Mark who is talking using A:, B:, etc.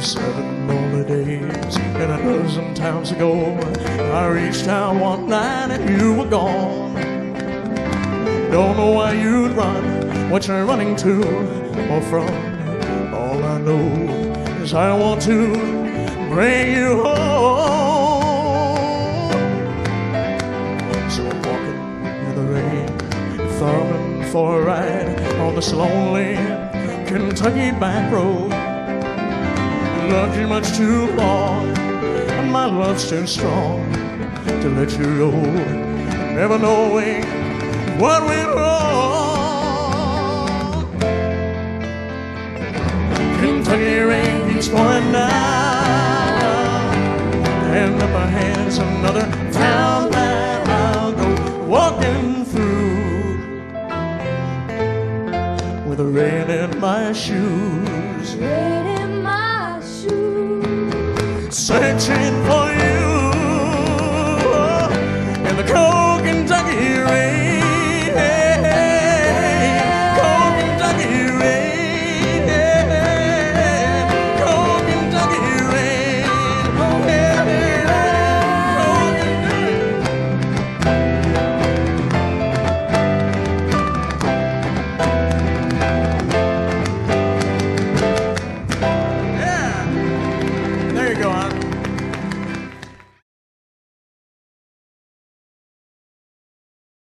A: 7 lonely days and a dozen times ago, I reached out one night and you were gone. Don't know why you'd run, what you're running to or from. All I know is I want to bring you home. So I'm walking in the rain, thumbing for a ride on this lonely Kentucky back road. Loved you much too long, and my love's too strong to let you go, never knowing what went wrong. Kentucky rain keeps pouring down, and up ahead's another town that I'll go walking through, with the rain in my shoes, searching for you in the cold